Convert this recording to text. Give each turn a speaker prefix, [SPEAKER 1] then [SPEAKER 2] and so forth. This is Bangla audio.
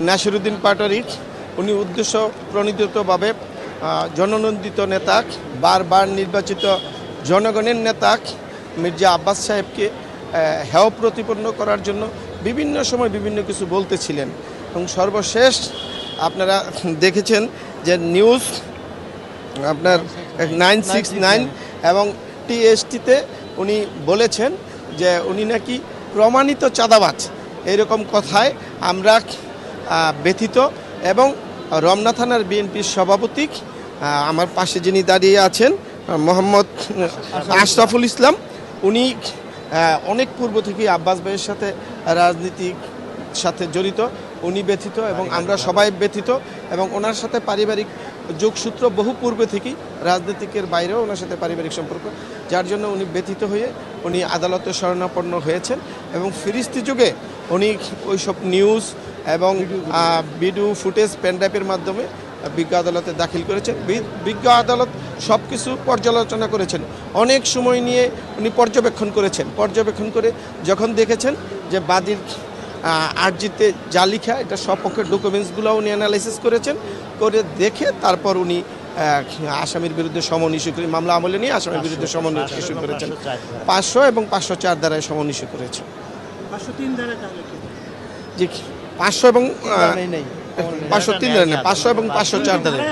[SPEAKER 1] নাসিরউদ্দিন পাটোয়ারি, উনি উদ্দেশ্য প্রণোদিতভাবে জননন্দিত নেতা, বারবার নির্বাচিত জনগণের নেতা মির্জা আব্বাস সাহেবকে হেয় প্রতিপন্ন করার জন্য বিভিন্ন সময় বিভিন্ন কিছু বলতেছিলেন। এবং সর্বশেষ আপনারা দেখেছেন যে নিউজ আপনার 969 এবং টিএসটিতে উনি বলেছেন যে উনি নাকি প্রমাণিত চাঁদাবাজ। এরকম কথায় আমরা ব্যথিত। এবং রমনা থানার বিএনপির সভাপতি আমার পাশে যিনি দাঁড়িয়ে আছেন মোহাম্মদ আশরাফুল ইসলাম, উনি অনেক পূর্ব থেকেই আব্বাস ভাইয়ের সাথে রাজনীতির সাথে জড়িত, উনি ব্যথিত এবং আমরা সবাই ব্যথিত। এবং ওনার সাথে পারিবারিক যোগসূত্র বহু পূর্বে থেকেই, রাজনীতিকের বাইরেও ওনার সাথে পারিবারিক সম্পর্ক, যার জন্য উনি ব্যথিত হয়ে উনি আদালতে শরণাপন্ন হয়েছেন। এবং ফিরিস্তি যুগে উনি ওইসব নিউজ এবং ভিডিও ফুটেজ পেনড্রাইভের মাধ্যমে বিজ্ঞ আদালতে দাখিল করেছেন। বিজ্ঞ আদালত সব কিছু পর্যালোচনা করেছেন, অনেক সময় নিয়ে উনি পর্যবেক্ষণ করে যখন দেখেছেন যে বাদীর আর্জিতে যা লিখা এটা সপক্ষের ডকুমেন্টসগুলো উনি অ্যানালাইসিস করেছেন, করে দেখে তারপর উনি আসামির বিরুদ্ধে সমন ইস্যু করে মামলা আমলে নিয়ে আসামির বিরুদ্ধে সমন ইস্যু করেছেন। 500 এবং 504 ধারায় সমন ইস্যু করেছেন।
[SPEAKER 2] 503 ধারা
[SPEAKER 1] জি, 500 এবং 503 ধারা, 500 এবং 504 ধারায়।